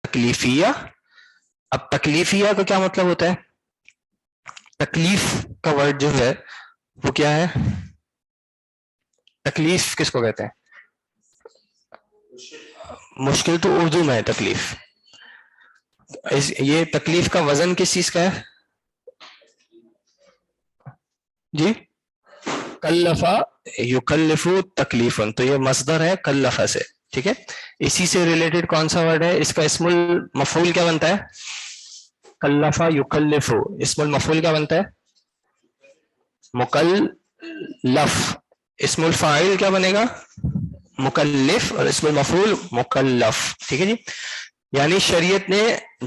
تکلیفیہ. اب تکلیفیہ کا کیا مطلب ہوتا ہے؟ تکلیف کا ورڈ جو ہے وہ کیا ہے؟ تکلیف کس کو کہتے ہیں؟ مشکل تو اردو میں ہے تکلیف. یہ تکلیف کا وزن کس چیز کا ہے جی؟ کلفا یکلفو تکلیفن، تو یہ مصدر ہے کلفا سے. ٹھیک ہے، اسی سے ریلیٹڈ کون سا ورڈ ہے؟ اس کا اسم المفعول کیا بنتا ہے؟ کلفا یکلفو. اسم المفعول کیا بنتا ہے؟ مکلف. اسم الفاعل کیا بنے گا؟ مکلف. اور اسم المفعول مکلف. ٹھیک ہے جی. یعنی شریعت نے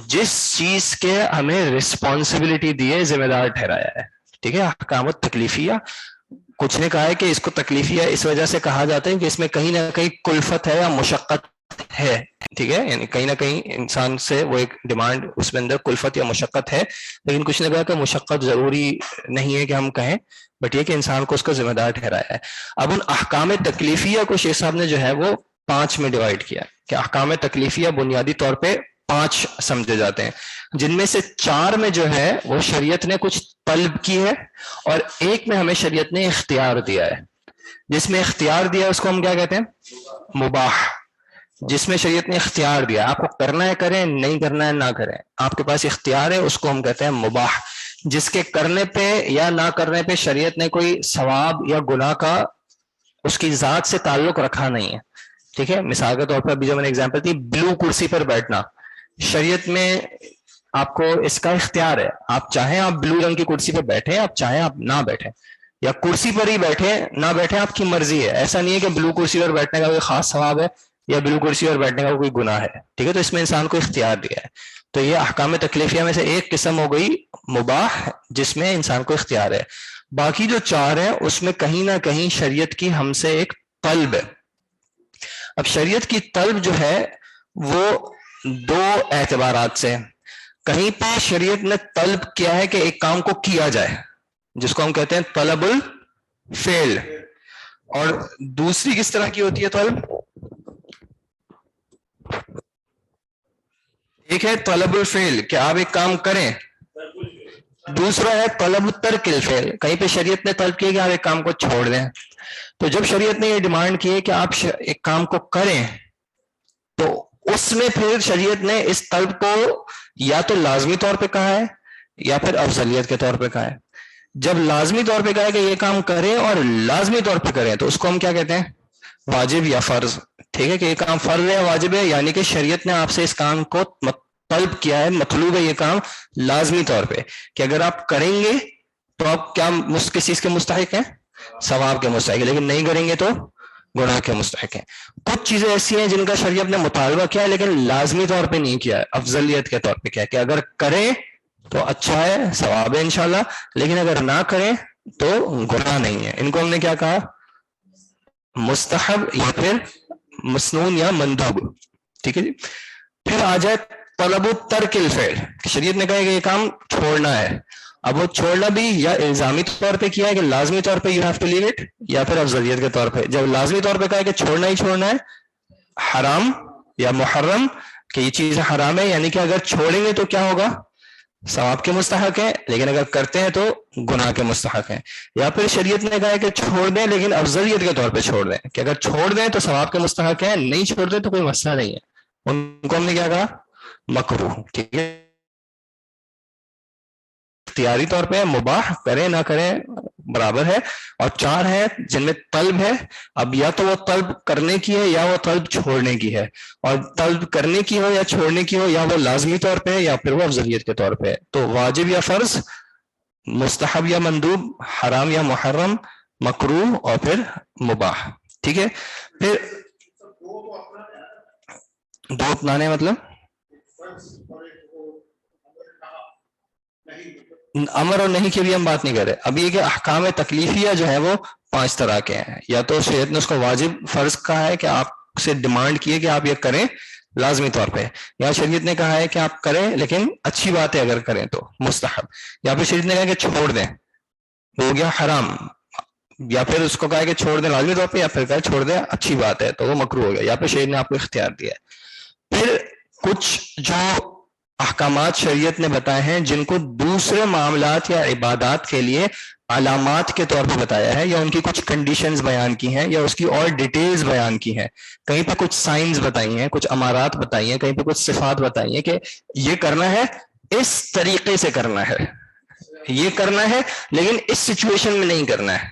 جس چیز کے ہمیں رسپانسبلٹی دی ہے ذمہ دار ٹھہرایا ہے. ٹھیک ہے، احکام تکلیفیہ. کچھ نے کہا ہے کہ اس کو تکلیفیہ اس وجہ سے کہا جاتا ہے کہ اس میں کہیں نہ کہیں کلفت ہے یا مشقت ہے. ٹھیک ہے، یعنی کہیں نہ کہیں انسان سے وہ ایک ڈیمانڈ، اس میں اندر کلفت یا مشقت ہے. لیکن کچھ نے کہا کہ مشقت ضروری نہیں ہے کہ ہم کہیں، بٹ یہ کہ انسان کو اس کا ذمہ دار ٹھہرایا ہے. اب ان احکام تکلیفیہ کو شیخ صاحب نے جو ہے وہ 5 میں ڈیوائڈ کیا کہ احکام تکلیفیہ بنیادی طور پہ 5 سمجھے جاتے ہیں، جن میں سے 4 میں جو ہے وہ شریعت نے کچھ طلب کی ہے، اور ایک میں ہمیں شریعت نے اختیار دیا ہے. جس میں اختیار دیا اس کو ہم کیا کہتے ہیں؟ مباح. جس میں شریعت نے اختیار دیا، آپ کو کرنا ہے کریں، نہیں کرنا ہے نہ کریں، آپ کے پاس اختیار ہے، اس کو ہم کہتے ہیں مباح. جس کے کرنے پہ یا نہ کرنے پہ شریعت نے کوئی ثواب یا گناہ کا اس کی ذات سے تعلق رکھا نہیں ہے. ٹھیک ہے، مثال کے طور پر ابھی جو میں نے اگزامپل دی، بلو کرسی پر بیٹھنا، شریعت میں آپ کو اس کا اختیار ہے. آپ چاہیں آپ بلو رنگ کی کرسی پہ بیٹھیں، آپ چاہیں آپ نہ بیٹھیں، یا کرسی پر ہی بیٹھیں نہ بیٹھیں، آپ کی مرضی ہے. ایسا نہیں ہے کہ بلو کرسی پر بیٹھنے کا کوئی خاص ثواب ہے یا بلو کرسی پر بیٹھنے کا کوئی گناہ ہے. ٹھیک ہے، تو اس میں انسان کو اختیار دیا ہے. تو یہ احکام تکلیفیہ میں سے ایک قسم ہو گئی مباح، جس میں انسان کو اختیار ہے. باقی جو 4 ہیں اس میں کہیں نہ کہیں شریعت کی ہم سے ایک طلب ہے. اب شریعت کی طلب جو ہے وہ 2 اعتبارات سے. کہیں پہ شریعت نے طلب کیا ہے کہ ایک کام کو کیا جائے، جس کو ہم کہتے ہیں طلب الفعل. اور دوسری کس طرح کی ہوتی ہے طلب؟ ایک ہے طلب الفعل کہ آپ ایک کام کریں، دوسرا ہے طلب ترک الفعل. کہیں پہ شریعت نے طلب کیا کہ آپ ایک کام کو چھوڑ دیں. تو جب شریعت نے یہ ڈیمانڈ کی ہے کہ آپ ایک کام کو کریں، تو اس میں پھر شریعت نے اس طلب کو یا تو لازمی طور پہ کہا ہے یا پھر افضلیت کے طور پہ کہا ہے. جب لازمی طور پہ کہا ہے کہ یہ کام کریں اور لازمی طور پہ کریں، تو اس کو ہم کیا کہتے ہیں؟ واجب یا فرض. ٹھیک ہے، کہ یہ کام فرض ہے یا واجب ہے، یعنی کہ شریعت نے آپ سے اس کام کو طلب کیا ہے، مطلوب ہے یہ کام لازمی طور پہ کہ اگر آپ کریں گے تو آپ کیا کس چیز کے مستحق ہیں؟ ثواب کے مستحق ہیں، لیکن نہیں کریں گے تو گناہ کے مستحق ہیں. کچھ چیزیں ایسی ہیں جن کا شریعت نے مطالبہ کیا ہے لیکن لازمی طور پہ نہیں کیا ہے، افضلیت کے طور پہ کیا ہے کہ اگر کریں تو اچھا ہے، ثواب ہے انشاءاللہ، لیکن اگر نہ کریں تو گناہ نہیں ہے. ان کو ہم نے کیا کہا؟ مستحب یا پھر مسنون یا مندوب. ٹھیک ہے جی. پھر آ جائے طلب ترک الفعل. شریعت نے کہا کہ یہ کام چھوڑنا ہے. اب وہ چھوڑنا بھی یا الزامی طور پہ کیا ہے کہ لازمی طور پہ you have to leave it, یا پھر افضلیت کے طور پہ. جب لازمی طور پہ کہا ہے کہ چھوڑنا ہی چھوڑنا ہے، حرام یا محرم کہ یہ چیز حرام ہے، یعنی کہ اگر چھوڑیں گے تو کیا ہوگا؟ ثواب کے مستحق ہیں، لیکن اگر کرتے ہیں تو گناہ کے مستحق ہیں. یا پھر شریعت نے کہا ہے کہ چھوڑ دیں لیکن افضلیت کے طور پہ چھوڑ دیں، کہ اگر چھوڑ دیں تو ثواب کے مستحق ہیں، نہیں چھوڑ دیں تو کوئی مسئلہ نہیں ہے. ان کو ہم نے کیا کہا؟ مکروہ. ٹھیک ہے، اختیاری طور پہ مباح، کریں نہ کریں برابر ہے. اور 4 ہے جن میں طلب ہے. اب یا تو وہ طلب کرنے کی ہے یا وہ طلب چھوڑنے کی ہے، اور طلب کرنے کی ہو یا چھوڑنے کی ہو، یا وہ لازمی طور پہ ہے یا پھر وہ افضلیت کے طور پہ ہے. تو واجب یا فرض، مستحب یا مندوب، حرام یا محرم، مکروہ اور پھر مباح. ٹھیک ہے. پھر 2 اپنانے مطلب امر اور نہیں کی بھی ہم بات نہیں کر رہے. اب یہ کہ احکام تکلیفیہ جو ہے وہ 5 طرح کے ہیں. یا تو شریعت نے اس کو واجب فرض کہا ہے کہ آپ سے ڈیمانڈ کیے کہ آپ یہ کریں لازمی طور پہ، یا شریعت نے کہا ہے کہ آپ کریں لیکن اچھی بات ہے اگر کریں تو مستحب، یا پھر شریعت نے کہا کہ چھوڑ دیں، ہو گیا حرام. یا پھر اس کو کہا کہ چھوڑ دیں لازمی طور پہ، یا پھر کہا چھوڑ دیں اچھی بات ہے، تو وہ مکروہ ہو گیا، یا پھر شریعت نے آپ کو اختیار دیا ہے۔ پھر کچھ جو احکامات شریعت نے بتائے ہیں جن کو دوسرے معاملات یا عبادات کے لیے علامات کے طور پہ بتایا ہے، یا ان کی کچھ کنڈیشنز بیان کی ہیں، یا اس کی اور ڈیٹیلز بیان کی ہیں، کہیں پہ کچھ سائنز بتائی ہیں، کچھ امارات بتائی ہیں، کہیں پہ کچھ صفات بتائی ہیں کہ یہ کرنا ہے، اس طریقے سے کرنا ہے، یہ کرنا ہے لیکن اس سچویشن میں نہیں کرنا ہے،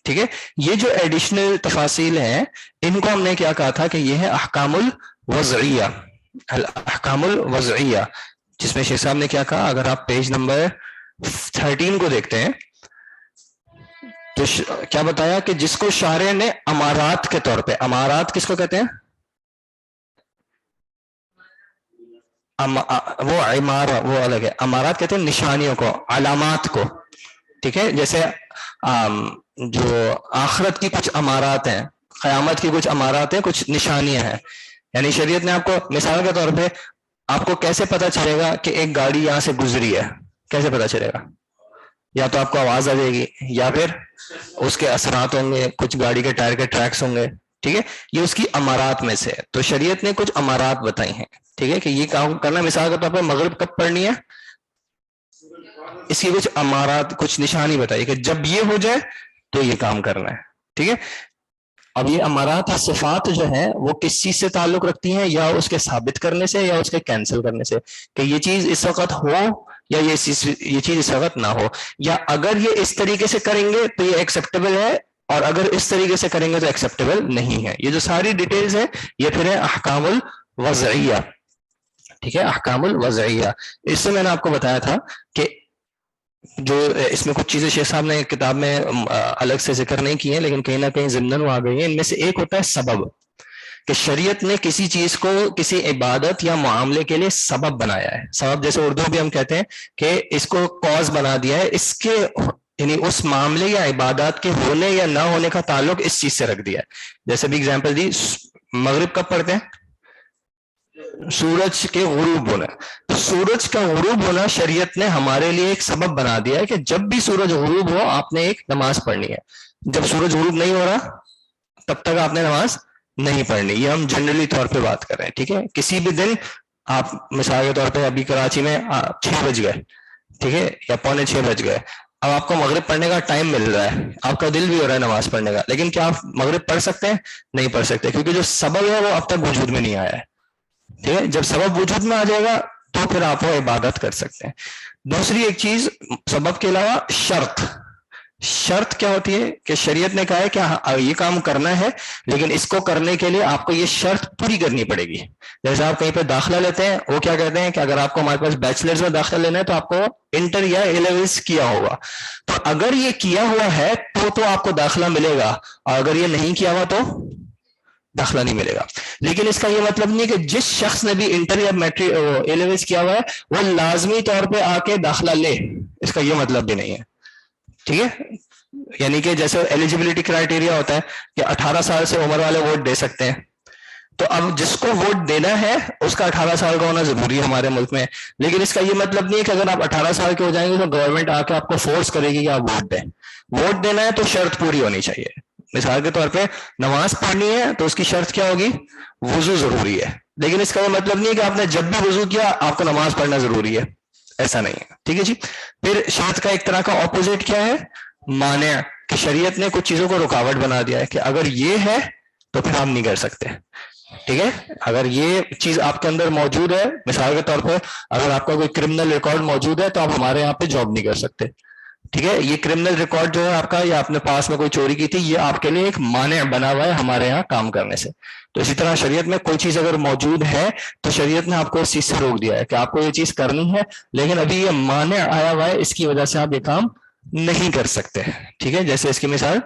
ٹھیک ہے۔ یہ جو ایڈیشنل تفاصیل ہیں ان کو ہم نے کیا کہا تھا کہ یہ ہے احکام الوضعیہ، الاحکام الوضعیہ، جس میں شیخ صاحب نے کیا کہا، اگر آپ پیج نمبر 13 کو دیکھتے ہیں تو کیا بتایا کہ جس کو شارع نے امارات کے طور پہ، امارات کس کو کہتے ہیں؟ وہ عمارہ وہ الگ ہے، امارات کہتے ہیں نشانیوں کو، علامات کو، ٹھیک ہے۔ جیسے جو آخرت کی کچھ امارات ہیں، قیامت کی کچھ امارات ہیں، کچھ نشانیاں ہیں، یعنی شریعت نے آپ کو مثال کے طور پہ آپ کو کیسے پتا چلے گا کہ ایک گاڑی یہاں سے گزری ہے، کیسے پتا چلے گا؟ یا تو آپ کو آواز آ جائے گی، یا پھر اس کے اثرات ہوں گے، کچھ گاڑی کے ٹائر کے ٹریکس ہوں گے، ٹھیک ہے، یہ اس کی امارات میں سے۔ تو شریعت نے کچھ امارات بتائی ہیں، ٹھیک ہے، کہ یہ کام کرنا، مثال کے طور پہ مغرب کب پڑھنی ہے، اس کی کچھ امارات، کچھ نشانی بتائی کہ جب یہ ہو جائے تو یہ کام کرنا ہے، ٹھیک ہے۔ اب یہ امارات اور صفات جو ہیں وہ کس چیز سے تعلق رکھتی ہیں، یا اس کے ثابت کرنے سے یا اس کے کینسل کرنے سے، کہ یہ چیز اس وقت ہو یا یہ چیز اس وقت نہ ہو، یا اگر یہ اس طریقے سے کریں گے تو یہ ایکسیپٹیبل ہے، اور اگر اس طریقے سے کریں گے تو ایکسیپٹیبل نہیں ہے۔ یہ جو ساری ڈیٹیلز ہیں یہ پھر ہے احکام الوضعیہ، ٹھیک ہے، احکام الوضعیہ۔ اس سے میں نے آپ کو بتایا تھا کہ جو اس میں کچھ چیزیں شیخ صاحب نے کتاب میں الگ سے ذکر نہیں کی ہیں، لیکن کہیں نہ کہیں ضمناً وہ آ گئی ہیں۔ ان میں سے ایک ہوتا ہے سبب، کہ شریعت نے کسی چیز کو کسی عبادت یا معاملے کے لیے سبب بنایا ہے۔ سبب جیسے اردو بھی ہم کہتے ہیں کہ اس کو کاز بنا دیا ہے، اس کے یعنی اس معاملے یا عبادات کے ہونے یا نہ ہونے کا تعلق اس چیز سے رکھ دیا ہے۔ جیسے بھی اگزامپل دی، مغرب کب پڑھتے ہیں؟ سورج کے غروب ہونا، تو سورج کا غروب ہونا شریعت نے ہمارے لیے ایک سبب بنا دیا ہے کہ جب بھی سورج غروب ہو آپ نے ایک نماز پڑھنی ہے۔ جب سورج غروب نہیں ہو رہا تب تک آپ نے نماز نہیں پڑھنی، یہ ہم جنرلی طور پہ بات کر رہے ہیں، ٹھیک ہے۔ کسی بھی دن آپ مثال کے طور پہ ابھی کراچی میں 6 بج گئے، ٹھیک ہے، یا 5:45 بج گئے، اب آپ کو مغرب پڑھنے کا ٹائم مل رہا ہے، آپ کا دل بھی ہو رہا ہے نماز پڑھنے کا، لیکن کیا آپ مغرب پڑھ سکتے ہیں؟ نہیں پڑھ سکتے، کیونکہ جو سبب ہے وہ اب تک وجود میں نہیں آیا ہے، ٹھیک ہے۔ جب سبب وجود میں آ جائے گا تو پھر آپ وہ عبادت کر سکتے ہیں۔ دوسری ایک چیز سبب کے علاوہ شرط، شرط کیا ہوتی ہے کہ شریعت نے کہا ہے کہ یہ کام کرنا ہے، لیکن اس کو کرنے کے لیے آپ کو یہ شرط پوری کرنی پڑے گی۔ جیسے آپ کہیں پہ داخلہ لیتے ہیں، وہ کیا کہتے ہیں کہ اگر آپ کو ہمارے پاس بیچلرز میں داخلہ لینا ہے تو آپ کو انٹر یا A-levels کیا ہوگا، تو اگر یہ کیا ہوا ہے تو آپ کو داخلہ ملے گا، اور اگر یہ نہیں کیا ہوا تو داخلہ نہیں ملے گا۔ لیکن اس کا یہ مطلب نہیں کہ جس شخص نے بھی انٹر یا میٹرک A-levels کیا ہوا ہے وہ لازمی طور پہ آ کے داخلہ لے، اس کا یہ مطلب بھی نہیں ہے، ٹھیک ہے۔ یعنی کہ جیسے ایلیجیبلٹی کرائٹیریا ہوتا ہے کہ 18 سال سے عمر والے ووٹ دے سکتے ہیں، تو اب جس کو ووٹ دینا ہے اس کا 18 سال کا ہونا ضروری ہے ہمارے ملک میں، لیکن اس کا یہ مطلب نہیں ہے کہ اگر آپ 18 سال کے ہو جائیں گے تو گورنمنٹ آ کے آپ کو فورس کرے گی کہ آپ ووٹ دیں۔ ووٹ دینا ہے تو شرط پوری ہونی چاہیے۔ مثال کے طور پہ نماز پڑھنی ہے تو اس کی شرط کیا ہوگی؟ وضو ضروری ہے، لیکن اس کا یہ مطلب نہیں ہے کہ آپ نے جب بھی وضو کیا آپ کو نماز پڑھنا ضروری ہے، ایسا نہیں ہے، ٹھیک ہے جی۔ پھر شرط کا ایک طرح کا اپوزٹ کیا ہے؟ مانع، کہ شریعت نے کچھ چیزوں کو رکاوٹ بنا دیا ہے کہ اگر یہ ہے تو پھر ہم نہیں کر سکتے، ٹھیک ہے۔ اگر یہ چیز آپ کے اندر موجود ہے، مثال کے طور پہ اگر آپ کا کوئی کرمنل ریکارڈ موجود ہے تو آپ ہمارے یہاں پہ جاب نہیں کر سکتے، ٹھیک ہے۔ یہ کرمنل ریکارڈ جو ہے آپ کا، یا آپ نے پاس میں کوئی چوری کی تھی، یہ آپ کے لیے ایک مانع بنا ہوا ہے ہمارے یہاں کام کرنے سے۔ تو اسی طرح شریعت میں کوئی چیز اگر موجود ہے تو شریعت نے آپ کو اس چیز سے روک دیا ہے کہ آپ کو یہ چیز کرنی ہے، لیکن ابھی یہ مانع آیا ہوا ہے، اس کی وجہ سے آپ یہ کام نہیں کر سکتے، ٹھیک ہے۔ جیسے اس کی مثال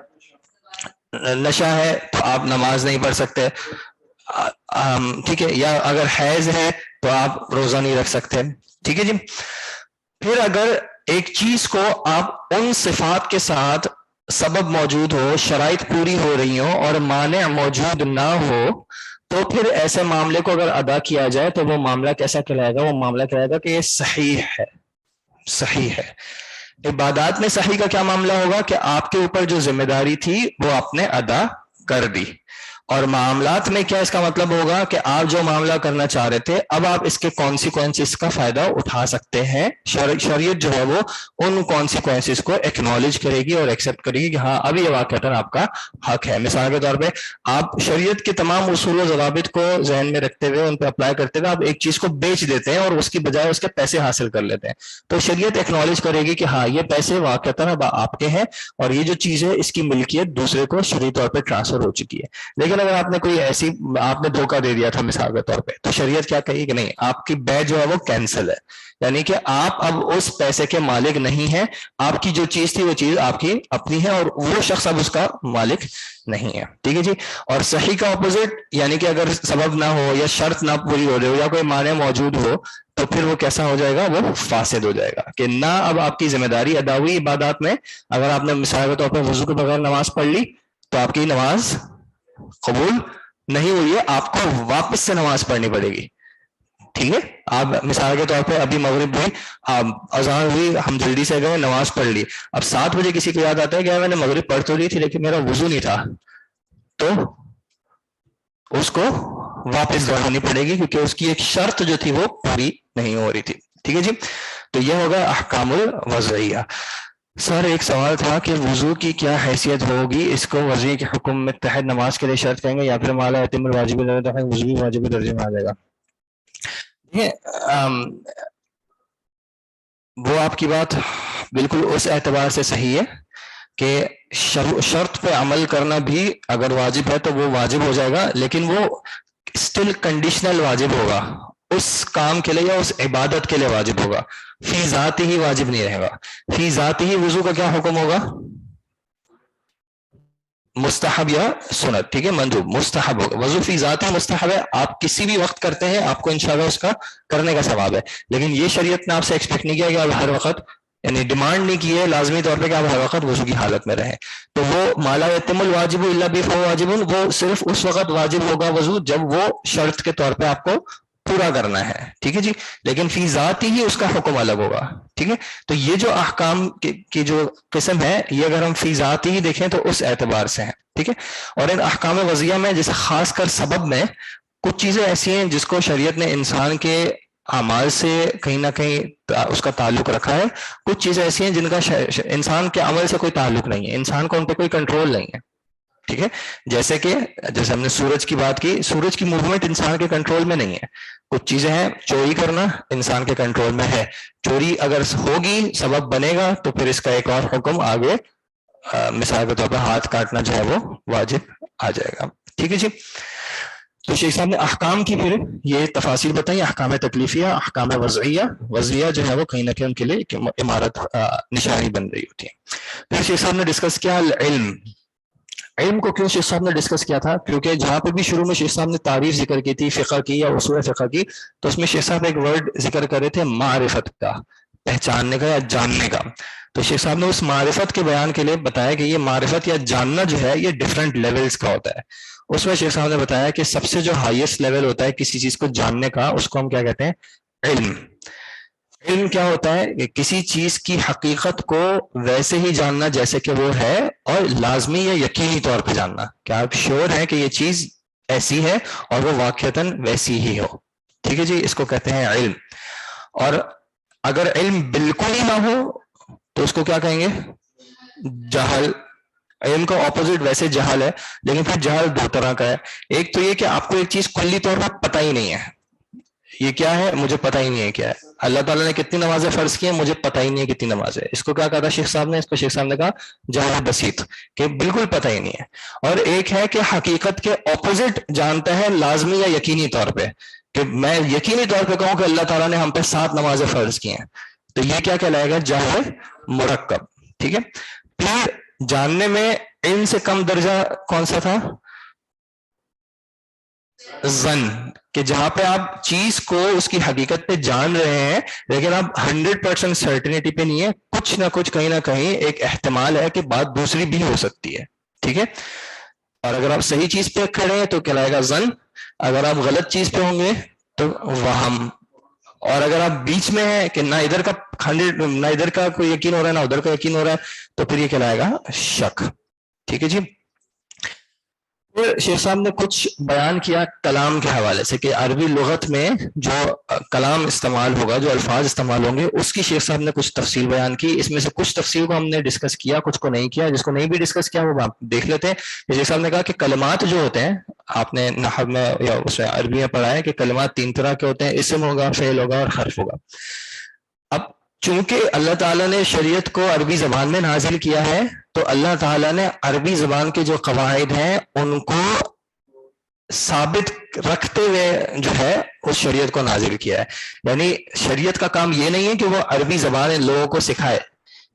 نشہ ہے تو آپ نماز نہیں پڑھ سکتے، ٹھیک ہے، یا اگر حیض ہے تو آپ روزہ نہیں رکھ سکتے، ٹھیک ہے جی۔ پھر اگر ایک چیز کو آپ ان صفات کے ساتھ سبب موجود ہو، شرائط پوری ہو رہی ہوں اور مانع موجود نہ ہو، تو پھر ایسے معاملے کو اگر ادا کیا جائے تو وہ معاملہ کیسا کہلائے گا؟ وہ معاملہ کہلائے گا کہ یہ صحیح ہے، صحیح ہے۔ عبادات میں صحیح کا کیا معاملہ ہوگا کہ آپ کے اوپر جو ذمہ داری تھی وہ آپ نے ادا کر دی. اور معاملات میں کیا اس کا مطلب ہوگا کہ آپ جو معاملہ کرنا چاہ رہے تھے اب آپ اس کے کانسیکوینسز کا فائدہ اٹھا سکتے ہیں. شریعت جو ہے وہ ان کانسیکوینسز کو ایکنالج کرے گی اور ایکسیپٹ کرے گی کہ ہاں اب یہ واقعتاً آپ کا حق ہے. مثال کے طور پہ آپ شریعت کے تمام اصول و ضوابط کو ذہن میں رکھتے ہوئے ان پہ اپلائی کرتے ہوئے آپ ایک چیز کو بیچ دیتے ہیں اور اس کی بجائے اس کے پیسے حاصل کر لیتے ہیں, تو شریعت ایکنالج کرے گی کہ ہاں یہ پیسے واقعتاً اب آپ کے ہیں اور یہ جو چیز ہے اس کی ملکیت دوسرے کو شرعی طور پہ ٹرانسفر ہو چکی ہے. لیکن اگر آپ نے کوئی ایسی آپ نے دھوکہ دے دیا تھا مثال کے طور پہ, تو شریعت کیا کہی کہ نہیں, آپ کی بے جو ہے وہ کینسل ہے, یعنی کہ آپ اب اس پیسے کے مالک نہیں ہیں, آپ کی جو چیز تھی وہ چیز آپ کی اپنی ہے اور وہ شخص اب اس کا مالک نہیں ہے. ٹھیک ہے جی. اور صحیح کا اپوزٹ یعنی کہ اگر سبب نہ ہو یا شرط نہ پوری ہو رہی ہو یا کوئی مانع موجود ہو تو پھر وہ کیسا ہو جائے گا, وہ فاسد ہو جائے گا کہ نہ اب آپ کی ذمہ داری ادا ہوئی عبادات میں. اگر آپ نے مثال کے طور پر وضو کے بغیر نماز پڑھ لی تو آپ کی نماز قبول نہیں ہوئی ہے, آپ کو واپس سے نماز پڑھنی پڑے گی. ٹھیک ہے. آپ مثال کے طور پہ ابھی مغرب ہوئی, اذان ہوئی, ہم جلدی سے گئے نماز پڑھ لی, اب 7 بجے کسی کو یاد آتا ہے کہ میں نے مغرب پڑھ تو لی تھی لیکن میرا وضو نہیں تھا, تو اس کو واپس دوہرانی پڑے گی کیونکہ اس کی ایک شرط جو تھی وہ پوری نہیں ہو رہی تھی. ٹھیک ہے جی. تو یہ ہوگا احکام الوضعیہ. سر ایک سوال تھا کہ وضو کی کیا حیثیت ہوگی, اس کو وضوء کے حکم میں تحت نماز کے لیے شرط کہیں گے یا پھر مالا یتم الواجب وضو بھی واجب درجے میں آ جائے گا؟ وہ آپ کی بات بالکل اس اعتبار سے صحیح ہے کہ شرط پہ عمل کرنا بھی اگر واجب ہے تو وہ واجب ہو جائے گا, لیکن وہ اسٹل کنڈیشنل واجب ہوگا, اس کام کے لیے یا اس عبادت کے لیے واجب ہوگا, فی ذات ہی واجب نہیں رہے گا. فی ذات ہی وضو کا کیا حکم ہوگا؟ مستحب یا سنت. ٹھیک ہے, مندوب مستحب ہوگا. وضو فی ذات ہی مستحب ہے, آپ کسی بھی وقت کرتے ہیں آپ کو انشاءاللہ اس کا کرنے کا ثواب ہے, لیکن یہ شریعت نے آپ سے ایکسپیکٹ نہیں کیا کہ آپ ہر وقت, یعنی ڈیمانڈ نہیں کی ہے لازمی طور پہ کہ آپ ہر وقت وضو کی حالت میں رہیں. تو وہ مالا یتم الواجب الا به فهو واجب, وہ صرف اس وقت واجب ہوگا وضو جب وہ شرط کے طور پہ آپ کو پورا کرنا ہے. ٹھیک ہے جی. لیکن فی ذات ہی اس کا حکم الگ ہوگا. ٹھیک ہے. تو یہ جو احکام کی جو قسم ہے یہ اگر ہم فی ذات ہی دیکھیں تو اس اعتبار سے ہیں. ٹھیک ہے. اور ان احکام وضعیہ میں جیسے خاص کر سبب میں کچھ چیزیں ایسی ہیں جس کو شریعت نے انسان کے اعمال سے کہیں نہ کہیں اس کا تعلق رکھا ہے, کچھ چیزیں ایسی ہیں جن کا انسان کے عمل سے کوئی تعلق نہیں ہے, انسان کو ان پہ کوئی کنٹرول نہیں ہے. ٹھیک ہے. جیسے ہم نے سورج کی بات کی, سورج کی موومنٹ انسان کے کنٹرول میں نہیں ہے. کچھ چیزیں ہیں, چوری کرنا انسان کے کنٹرول میں ہے, چوری اگر ہوگی سبب بنے گا تو پھر اس کا ایک اور حکم آگے, مثال کے طور پر ہاتھ کاٹنا جو ہے وہ واجب آ جائے گا. ٹھیک ہے جی. تو شیخ صاحب نے احکام کی پھر یہ تفاصیل بتائی, احکام تکلیفیہ, احکام وضعیہ جو ہے وہ کہیں نہ کہیں ان کے لیے عمارت نشانی بن رہی ہوتی ہے. پھر شیخ صاحب نے ڈسکس کیا علم کو. کیوں شیخ صاحب نے ڈسکس کیا تھا؟ کیونکہ جہاں پہ بھی شروع میں شیخ صاحب نے تعریف ذکر کی تھی فقہ کی یا اصول فقہ کی, تو اس میں شیخ صاحب ایک ورڈ ذکر کر رہے تھے معرفت کا, پہچاننے کا یا جاننے کا. تو شیخ صاحب نے اس معرفت کے بیان کے لیے بتایا کہ یہ معرفت یا جاننا جو ہے یہ ڈفرینٹ لیولز کا ہوتا ہے. اس میں شیخ صاحب نے بتایا کہ سب سے جو ہائیسٹ لیول ہوتا ہے کسی چیز کو جاننے کا, اس کو ہم کیا کہتے ہیں؟ علم. علم کیا ہوتا ہے کہ کسی چیز کی حقیقت کو ویسے ہی جاننا جیسے کہ وہ ہے, اور لازمی یا یقینی طور پہ جاننا کہ آپ شیور ہیں کہ یہ چیز ایسی ہے اور وہ واقعتاً ویسی ہی ہو. ٹھیک ہے جی. اس کو کہتے ہیں علم. اور اگر علم بالکل ہی نہ ہو تو اس کو کیا کہیں گے؟ جہل. علم کا اپوزٹ ویسے جہل ہے, لیکن پھر جہل دو طرح کا ہے. ایک تو یہ کہ آپ کو ایک چیز کلی طور پر پتہ ہی نہیں ہے, یہ کیا ہے مجھے پتہ ہی نہیں ہے کیا ہے. اللہ تعالیٰ نے کتنی نمازیں فرض کی ہیں مجھے پتہ ہی نہیں ہے کتنی نمازیں. اس کو کیا کہا تھا شیخ صاحب نے؟ اس کو شیخ صاحب نے کہا جہل بسیط, کہ بالکل پتہ ہی نہیں ہے. اور ایک ہے کہ حقیقت کے اپوزٹ جانتا ہے لازمی یا یقینی طور پہ, کہ میں یقینی طور پہ کہوں کہ اللہ تعالیٰ نے ہم پہ 7 نمازیں فرض کی ہیں, تو یہ کیا کہلائے گا؟ جہل مرکب. ٹھیک ہے. پھر جاننے میں علم سے کم درجہ کون سا تھا؟ ظن, کہ جہاں پہ آپ چیز کو اس کی حقیقت پہ جان رہے ہیں لیکن آپ 100% سرٹنٹی پہ نہیں ہے, کچھ نہ کچھ کہیں نہ کہیں ایک احتمال ہے کہ بات دوسری بھی ہو سکتی ہے. ٹھیک ہے. اور اگر آپ صحیح چیز پہ کھڑے ہیں تو کہلائے گا ظن, اگر آپ غلط چیز پہ ہوں گے تو وہم. اور اگر آپ بیچ میں ہیں کہ نہ ادھر کا 100 نہ ادھر کا کوئی یقین ہو رہا ہے نہ ادھر کا یقین ہو رہا ہے تو پھر یہ کہلائے گا شک. ٹھیک ہے جی. شیخ صاحب نے کچھ بیان کیا کلام کے حوالے سے کہ عربی لغت میں جو کلام استعمال ہوگا جو الفاظ استعمال ہوں گے اس کی شیخ صاحب نے کچھ تفصیل بیان کی. اس میں سے کچھ تفصیل کو ہم نے ڈسکس کیا, کچھ کو نہیں کیا. جس کو نہیں بھی ڈسکس کیا وہ آپ دیکھ لیتے ہیں. شیخ صاحب نے کہا کہ کلمات جو ہوتے ہیں, آپ نے نحو میں یا اس میں عربی میں پڑھا ہے کہ کلمات 3 طرح کے ہوتے ہیں, اسم ہوگا, فعل ہوگا اور حرف ہوگا. اب چونکہ اللہ تعالیٰ نے شریعت کو عربی زبان میں نازل کیا ہے تو اللہ تعالیٰ نے عربی زبان کے جو قواعد ہیں ان کو ثابت رکھتے ہوئے جو ہے اس شریعت کو نازل کیا ہے. یعنی شریعت کا کام یہ نہیں ہے کہ وہ عربی زبان لوگوں کو سکھائے.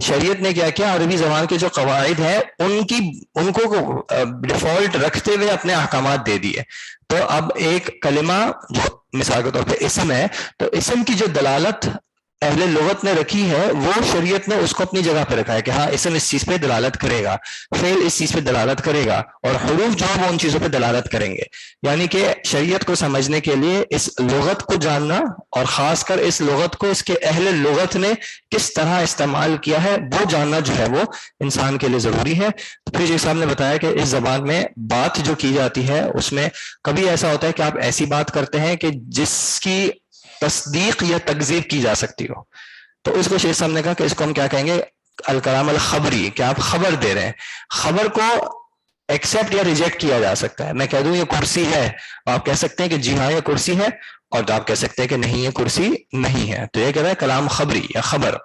شریعت نے کیا کیا, عربی زبان کے جو قواعد ہیں ان کو ڈیفالٹ رکھتے ہوئے اپنے احکامات دے دیے. تو اب ایک کلمہ جو مثال کے طور پہ اسم ہے, تو اسم کی جو دلالت اہل لغت نے رکھی ہے وہ شریعت نے اس کو اپنی جگہ پہ رکھا ہے کہ ہاں اسم اس چیز پہ دلالت کرے گا, فعل اس چیز پہ دلالت کرے گا, اور حروف جو ہے وہ ان چیزوں پہ دلالت کریں گے. یعنی کہ شریعت کو سمجھنے کے لیے اس لغت کو جاننا اور خاص کر اس لغت کو اس کے اہل لغت نے کس طرح استعمال کیا ہے وہ جاننا جو ہے وہ انسان کے لیے ضروری ہے. تو پھر جیسا ہم نے بتایا کہ اس زبان میں بات جو کی جاتی ہے اس میں کبھی ایسا ہوتا ہے کہ آپ ایسی بات کرتے ہیں کہ جس کی تصدیق یا تکذیب کی جا سکتی ہو, تو اس کو شیخ صاحب نے کہا کہ اس کو ہم کیا کہیں گے, الکلام الخبری, کہ آپ خبر دے رہے ہیں. خبر کو ایکسیپٹ یا ریجیکٹ کیا جا سکتا ہے. میں کہہ دوں یہ کرسی ہے, آپ کہہ سکتے ہیں کہ جی ہاں یہ کرسی ہے, اور آپ کہہ سکتے ہیں کہ نہیں یہ کرسی نہیں ہے. تو یہ کہہ رہا ہے کلام خبری یا خبر.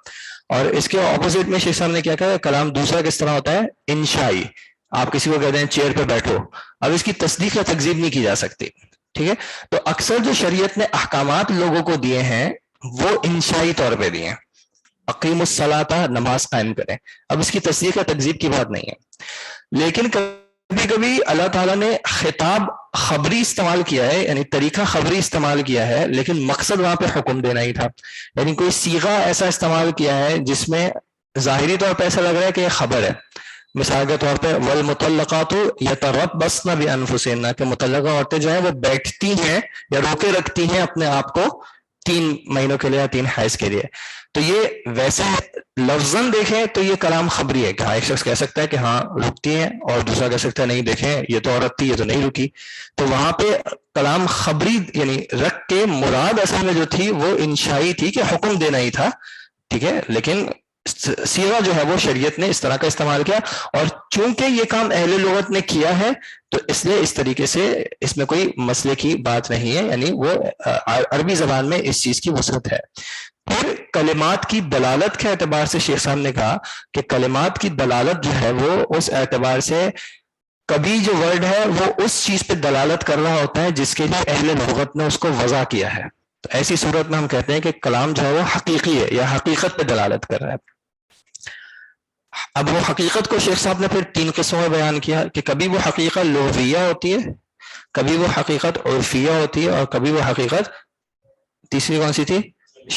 اور اس کے اپوزٹ میں شیخ صاحب نے کیا کہا, کلام دوسرا کس طرح ہوتا ہے, انشائی. آپ کسی کو کہتے ہیں چیئر پہ بیٹھو, اب اس کی تصدیق یا تکذیب نہیں کی جا سکتی. ٹھیک ہے. تو اکثر جو شریعت نے احکامات لوگوں کو دیے ہیں وہ انشائی طور پہ دیے ہیں. اقیم الصلاۃ, نماز قائم کریں. اب اس کی تصدیق یا تکذیب کی بات نہیں ہے. لیکن کبھی کبھی اللہ تعالیٰ نے خطاب خبری استعمال کیا ہے, یعنی طریقہ خبری استعمال کیا ہے, لیکن مقصد وہاں پہ حکم دینا ہی تھا. یعنی کوئی صیغہ ایسا استعمال کیا ہے جس میں ظاہری طور پہ ایسا لگ رہا ہے کہ یہ خبر ہے. مثال کے طور پہ والمطلقات یتربصن بانفسہن, کہ مطلقہ عورتیں جو ہیں وہ بیٹھتی ہیں یا روکے رکھتی ہیں اپنے آپ کو 3 مہینوں کے لیے یا 3 حیض کے لیے. تو یہ ویسے لفظاً دیکھیں تو یہ کلام خبری ہے کہ ہاں ایک شخص کہہ سکتا ہے کہ ہاں رکتی ہیں, اور دوسرا کہہ سکتا ہے نہیں دیکھیں یہ تو عورت تھی یہ تو نہیں رکی. تو وہاں پہ کلام خبری یعنی رکھ کے مراد اصل میں جو تھی وہ انشائی تھی کہ حکم دینا ہی تھا. ٹھیک ہے. لیکن صیغہ جو ہے وہ شریعت نے اس طرح کا استعمال کیا, اور چونکہ یہ کام اہل لغت نے کیا ہے تو اس لیے اس طریقے سے اس میں کوئی مسئلے کی بات نہیں ہے. یعنی وہ عربی زبان میں اس چیز کی وسعت ہے. پھر کلمات کی دلالت کے اعتبار سے شیخ صاحب نے کہا کہ کلمات کی دلالت جو ہے وہ اس اعتبار سے کبھی جو ورڈ ہے وہ اس چیز پہ دلالت کر رہا ہوتا ہے جس کے لیے اہل لغت نے اس کو وضع کیا ہے. تو ایسی صورت میں ہم کہتے ہیں کہ کلام جو ہے وہ حقیقی ہے یا حقیقت پہ دلالت کر رہا ہے. اب وہ حقیقت کو شیخ صاحب نے پھر 3 قسموں میں بیان کیا کہ کبھی وہ حقیقت لغویہ ہوتی ہے, کبھی وہ حقیقت عرفیہ ہوتی ہے, اور کبھی وہ حقیقت تیسری کون سی تھی,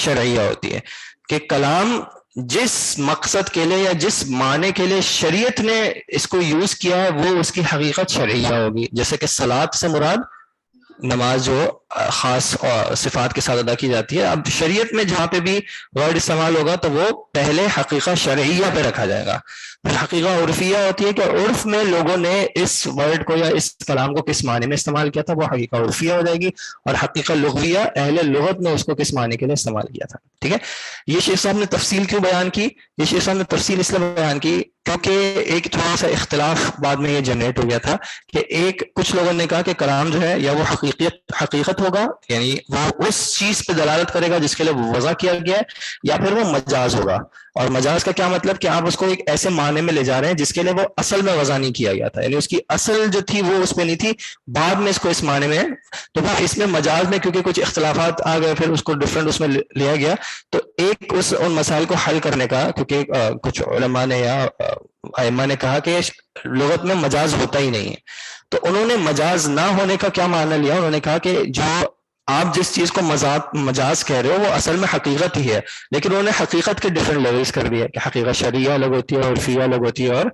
شرعیہ ہوتی ہے. کہ کلام جس مقصد کے لیے یا جس معنی کے لیے شریعت نے اس کو یوز کیا ہے وہ اس کی حقیقت شرعیہ ہوگی. جیسے کہ صلاۃ سے مراد نماز جو خاص صفات کے ساتھ ادا کی جاتی ہے. اب شریعت میں جہاں پہ بھی ورڈ استعمال ہوگا تو وہ پہلے حقیقہ شرعیہ پہ رکھا جائے گا. پھر حقیقہ عرفیہ ہوتی ہے کہ عرف میں لوگوں نے اس ورڈ کو یا اس کلام کو کس معنی میں استعمال کیا تھا, وہ حقیقہ عرفیہ ہو جائے گی. اور حقیقہ لغویہ اہل لغت نے اس کو کس معنی کے لیے استعمال کیا تھا. ٹھیک ہے. یہ شیخ صاحب نے تفصیل کیوں بیان کی, یہ شیخ صاحب نے تفصیل اس لیے بیان کی کیونکہ ایک تھوڑا سا اختلاف بعد میں یہ جنریٹ ہو گیا تھا کہ کچھ لوگوں نے کہا کہ کلام جو ہے یا وہ حقیقت ہوگا, یعنی وہ اس چیز پہ دلالت کرے گا جس کے لیے وہ وضع کیا گیا ہے, یا پھر وہ مجاز ہوگا. اور مجاز کا کیا مطلب کہ آپ اس کو ایک ایسے معنی میں لے جا رہے ہیں جس کے لیے وہ اصل میں وضع نہیں کیا گیا تھا, یعنی اس کی اصل جو تھی وہ اس پہ نہیں تھی, بعد میں اس کو اس معنی میں. تو پھر اس میں مجاز میں کیونکہ کچھ اختلافات آ گئے پھر اس کو ڈفرینٹ اس میں لیا گیا. تو ایک ان مسائل کو حل کرنے کا, کیونکہ کچھ علماء نے یا ائمہ نے کہا کہ لغت میں مجاز ہوتا ہی نہیں ہے, تو انہوں نے مجاز نہ ہونے کا کیا معنی لیا, انہوں نے کہا کہ جو آپ جس چیز کو مجاز کہہ رہے ہو وہ اصل میں حقیقت ہی ہے, لیکن انہوں نے حقیقت کے ڈفرینٹ لیولز کر دیا کہ حقیقت شرعیہ الگ ہوتی ہے, عرفیہ الگ ہوتی ہے, اور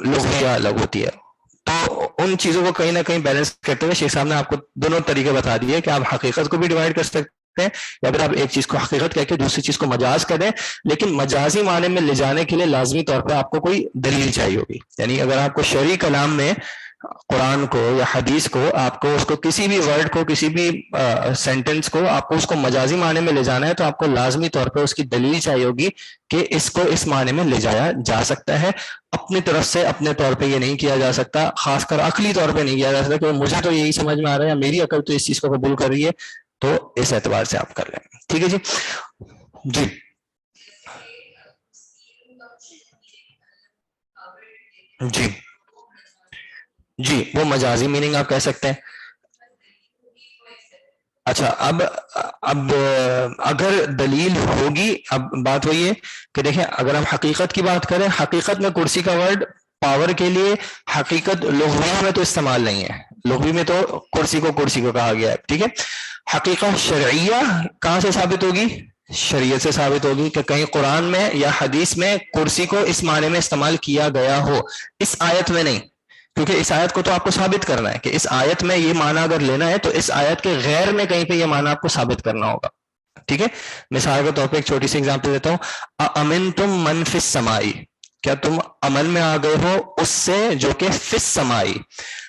لغویہ الگ ہوتی ہے. تو ان چیزوں کو کہیں نہ کہیں بیلنس کرتے ہوئے شیخ صاحب نے آپ کو دونوں طریقے بتا دیے کہ آپ حقیقت کو بھی ڈیوائڈ کر سکتے سکتے ہیں, یا پھر آپ ایک چیز کو حقیقت کہہ کے دوسری چیز کو مجاز کر دیں, لیکن مجازی معنی میں لے جانے کے لیے لازمی طور پہ آپ کو کوئی دلیل چاہیے ہوگی. یعنی اگر آپ کو شرعی کلام میں قرآن کو یا حدیث کو, آپ کو اس کو کسی بھی ورڈ کو, کسی بھی سینٹنس کو آپ کو اس کو مجازی معنی میں لے جانا ہے, تو آپ کو لازمی طور پہ اس کی دلیل چاہیے ہوگی کہ اس کو اس معنی میں لے جایا جا سکتا ہے. اپنی طرف سے اپنے طور پہ یہ نہیں کیا جا سکتا, خاص کر عقلی طور پہ نہیں کیا جا سکتا کہ مجھے تو یہی سمجھ میں آ رہا ہے, میری عقل تو اس چیز کو قبول کر رہی ہے, تو اس اعتبار سے آپ کر لیں. ٹھیک ہے جی. جی جی جی وہ مجازی میننگ آپ کہہ سکتے ہیں. اچھا اب اگر دلیل ہوگی, اب بات وہی ہے کہ دیکھیں اگر ہم حقیقت کی بات کریں, حقیقت میں کرسی کا ورڈ پاور کے لیے حقیقت لغوی میں تو استعمال نہیں ہے, لغوی میں تو کرسی کو کہا گیا ہے. ٹھیک ہے, حقیقت شرعیہ کہاں سے ثابت ہوگی؟ شریعت سے ثابت ہوگی کہ کہیں قرآن میں یا حدیث میں کرسی کو اس معنی میں استعمال کیا گیا ہو, اس آیت میں نہیں, کیونکہ اس آیت کو تو آپ کو ثابت کرنا ہے کہ اس آیت میں یہ معنی اگر لینا ہے تو اس آیت کے غیر میں کہیں پہ یہ معنی آپ کو ثابت کرنا ہوگا. ٹھیک ہے, مثال کے طور پہ ایک چھوٹی سی اگزامپل دیتا ہوں, امنتم من فی السماء, کیا تم عمل میں آ گئے ہو اس سے جو کہ فی السماء.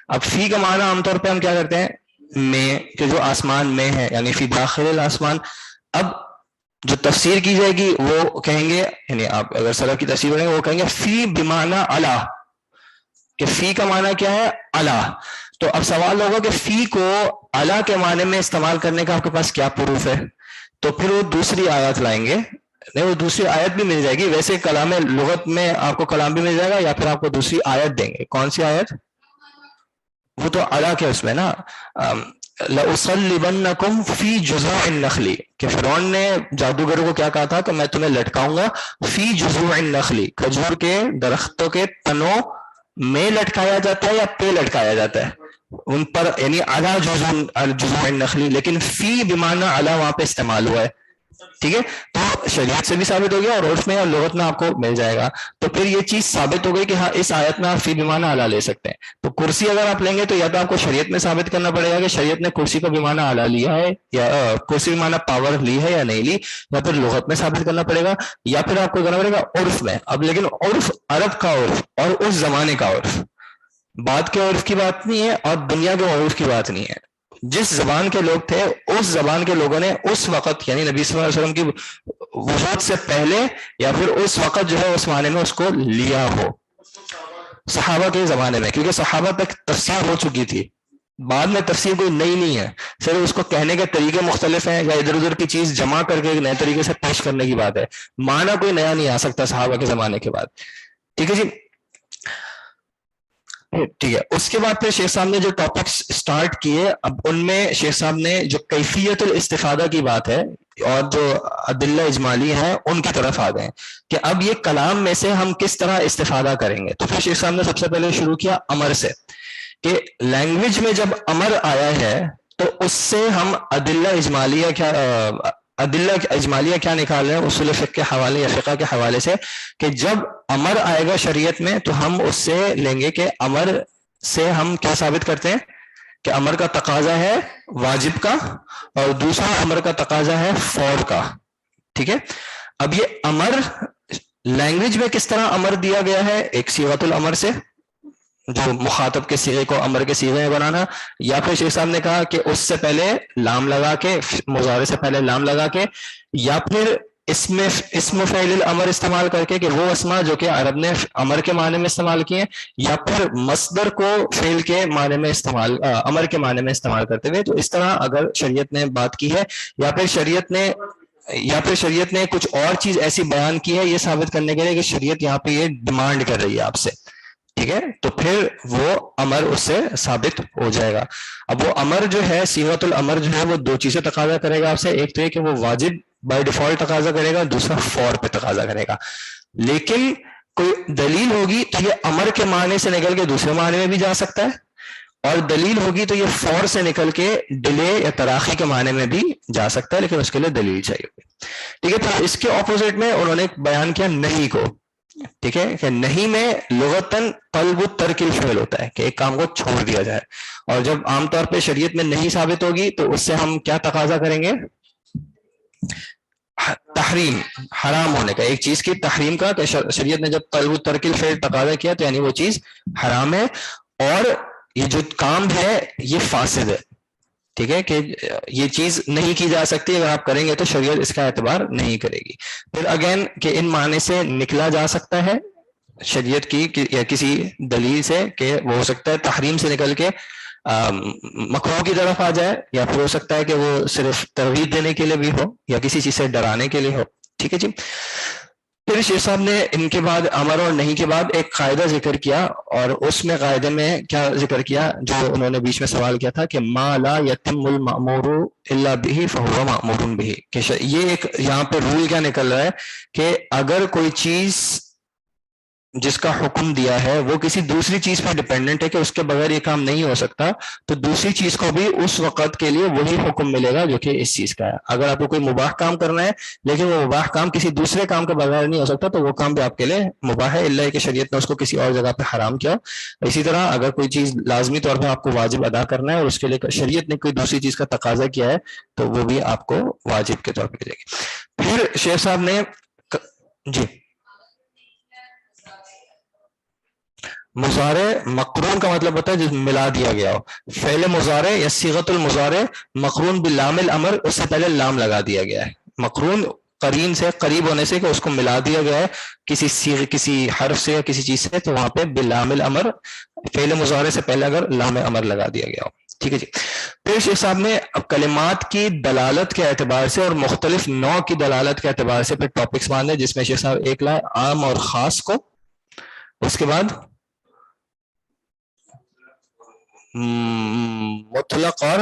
اب فی کا معنی عام طور پہ ہم کیا کرتے ہیں, میں, کہ جو آسمان میں ہے, یعنی فی داخل الاسمان. اب جو تفسیر کی جائے گی وہ کہیں گے, یعنی آپ اگر سلف کی تفسیر کریں گے وہ کہیں گے فی بمعنی علی, کہ فی کا معنی کیا ہے؟ علی. تو اب سوال ہوگا کہ فی کو علی کے معنی میں استعمال کرنے کا آپ کے پاس کیا پروف ہے؟ تو پھر وہ دوسری آیات لائیں گے, نہیں وہ دوسری آیت بھی مل جائے گی, ویسے کلام لغت میں آپ کو کلام بھی مل جائے گا, یا پھر آپ کو دوسری آیت دیں گے. کون سی آیت؟ وہ تو علی کے اس میں نا, لَأُصَلِّبَنَّكُمْ فِي جُذُوعِ النَّخْلِ, کہ فرعون نے جادوگروں کو کیا کہا تھا کہ میں تمہیں لٹکاؤں گا, فی جذوع النخل, کھجور کے درختوں کے تنوں میں لٹکایا جاتا ہے یا پہ لٹکایا جاتا ہے ان پر, یعنی علی جذوع النخل, لیکن فی بمعنی علی وہاں پہ استعمال ہوا ہے. ٹھیک ہے, تو شریعت سے بھی ثابت ہو گیا اور عرف میں اور لغت میں آپ کو مل جائے گا. تو پھر یہ چیز ثابت ہو گئی کہ ہاں اس آیت میں آپ فی بمعنی اعلیٰ لے سکتے ہیں. تو کرسی اگر آپ لیں گے تو یا تو آپ کو شریعت میں ثابت کرنا پڑے گا کہ شریعت نے کرسی کو بمعنی اعلیٰ لیا ہے, یا کرسی بمعنی پاور لی ہے یا نہیں لی, یا پھر لغت میں ثابت کرنا پڑے گا, یا پھر آپ کو کرنا پڑے گا عرف میں. اب لیکن عرف عرب کا عرف اور اس زمانے کا عرف, بعد کے عرف کی بات نہیں ہے اور دنیا کے عرف کی بات نہیں ہے. جس زبان کے لوگ تھے اس زبان کے لوگوں نے اس وقت, یعنی نبی صلی اللہ علیہ وسلم کی وفات سے پہلے یا پھر اس وقت جو ہے اس معنی میں اس کو لیا ہو, صحابہ کے زمانے میں, کیونکہ صحابہ تک تفسیر ہو چکی تھی. بعد میں تفسیر کوئی نئی نہیں ہے, صرف اس کو کہنے کے طریقے مختلف ہیں یا ادھر ادھر کی چیز جمع کر کے ایک نئے طریقے سے پیش کرنے کی بات ہے. معنی کوئی نیا نہیں آ سکتا صحابہ کے زمانے کے بعد. ٹھیک ہے جی, ٹھیک ہے. اس کے بعد پھر شیخ صاحب نے جو ٹاپکس اسٹارٹ کیے, اب ان میں شیخ صاحب نے جو کیفیت الاستفادہ کی بات ہے اور جو ادلہ اجمالی ہیں ان کی طرف آ گئے کہ اب یہ کلام میں سے ہم کس طرح استفادہ کریں گے. تو پھر شیخ صاحب نے سب سے پہلے شروع کیا امر سے, کہ لینگویج میں جب امر آیا ہے تو اس سے ہم ادلہ اجمالیہ کیا نکال رہے ہیں اصول فقہ کے حوالے یا فقہ کے حوالے سے, کہ جب امر آئے گا شریعت میں تو ہم اس سے لیں گے کہ امر سے ہم کیا ثابت کرتے ہیں کہ امر کا تقاضا ہے واجب کا اور دوسرا امر کا تقاضا ہے فور کا. ٹھیک ہے, اب یہ امر لینگویج میں کس طرح امر دیا گیا ہے, ایک صیغۃ الامر سے, جو مخاطب کے صیغے کو امر کے صیغے میں بنانا, یا پھر شیخ صاحب نے کہا کہ اس سے پہلے لام لگا کے, مضارع سے پہلے لام لگا کے, یا پھر اسم فعل الامر استعمال کر کے, کہ وہ اسما جو کہ عرب نے امر کے معنی میں استعمال کیے, یا پھر مصدر کو فعل کے معنی میں استعمال, امر کے معنی میں استعمال کرتے ہوئے. تو اس طرح اگر شریعت نے بات کی ہے یا پھر شریعت نے کچھ اور چیز ایسی بیان کی ہے یہ ثابت کرنے کے لیے کہ شریعت یہاں پہ یہ ڈیمانڈ کر رہی ہے آپ سے, ٹھیک ہے, تو پھر وہ امر اس سے ثابت ہو جائے گا. اب وہ امر جو ہے صیغۃ الامر جو ہے وہ دو چیزیں تقاضا کرے گا آپ سے, ایک تو یہ کہ وہ واجب بائی ڈیفالٹ تقاضا کرے گا, دوسرا فور پہ تقاضا کرے گا. لیکن کوئی دلیل ہوگی تو یہ امر کے معنی سے نکل کے دوسرے معنی میں بھی جا سکتا ہے, اور دلیل ہوگی تو یہ فور سے نکل کے ڈیلے یا تراخی کے معنی میں بھی جا سکتا ہے, لیکن اس کے لیے دلیل چاہیے ہوگی. ٹھیک ہے, تو اس کے اپوزٹ میں انہوں نے بیان کیا نہیں کو. ٹھیک ہے, کہ نہیں میں لغتاً طلب ترک الفعل ہوتا ہے کہ ایک کام کو چھوڑ دیا جائے, اور جب عام طور پہ شریعت میں نہیں ثابت ہوگی تو اس سے ہم کیا تقاضا کریں گے, تحریم حرام ہونے کا، ایک چیز کی تحریم کا، کہ شریعت نے جب طلب ترک الفعل تقاضا کیا تو یعنی وہ چیز حرام ہے، اور یہ جو کام ہے یہ فاسد ہے، ٹھیک ہے، کہ یہ چیز نہیں کی جا سکتی، اگر آپ کریں گے تو شریعت اس کا اعتبار نہیں کرے گی۔ پھر اگین کہ ان معنی سے نکلا جا سکتا ہے شریعت کی یا کسی دلیل سے، کہ وہ ہو سکتا ہے تحریم سے نکل کے مکروہ کی طرف آ جائے، یا پھر ہو سکتا ہے کہ وہ صرف ترغیب دینے کے لیے بھی ہو یا کسی چیز سے ڈرانے کے لیے ہو، ٹھیک ہے جی۔ پھر شیخ صاحب نے ان کے بعد امر اور نہیں کے بعد ایک قاعدہ ذکر کیا، اور اس میں قاعدے میں کیا ذکر کیا جو انہوں نے بیچ میں سوال کیا تھا، کہ ما لا یتم المأمور الا به فهو مأمور به، کہ یہ ایک یہاں پہ رول کیا نکل رہا ہے کہ اگر کوئی چیز جس کا حکم دیا ہے وہ کسی دوسری چیز پر ڈیپینڈنٹ ہے کہ اس کے بغیر یہ کام نہیں ہو سکتا، تو دوسری چیز کو بھی اس وقت کے لیے وہی حکم ملے گا جو کہ اس چیز کا ہے۔ اگر آپ کو کوئی مباح کام کرنا ہے لیکن وہ مباح کام کسی دوسرے کام کے بغیر نہیں ہو سکتا تو وہ کام بھی آپ کے لیے مباح ہے، اللہ کہ شریعت نے اس کو کسی اور جگہ پہ حرام کیا۔ اسی طرح اگر کوئی چیز لازمی طور پہ آپ کو واجب ادا کرنا ہے اور اس کے لیے شریعت نے کوئی دوسری چیز کا تقاضا کیا ہے تو وہ بھی آپ کو واجب کے طور پہ ملے گی۔ پھر شیخ صاحب نے جی مضارع مقرون کا مطلب ہوتا ہے جس ملا دیا گیا ہو، فعل مضارع یا صیغۃ المضارع مقرون بلام الامر، اس سے پہلے لام لگا دیا گیا ہے، مقرون قرین سے قریب ہونے سے کہ اس کو ملا دیا گیا ہے کسی صیغے کسی حرف سے یا کسی چیز سے، تو وہاں پہ بلام الامر فعل مضارع سے پہلے اگر لام امر لگا دیا گیا ہو، ٹھیک ہے جی۔ پھر شیخ صاحب نے کلمات کی دلالت کے اعتبار سے اور مختلف نوع کی دلالت کے اعتبار سے پھر ٹاپکس باندھے، جس میں شیخ صاحب ایک لائے عام اور خاص کو، اس کے بعد مطلق اور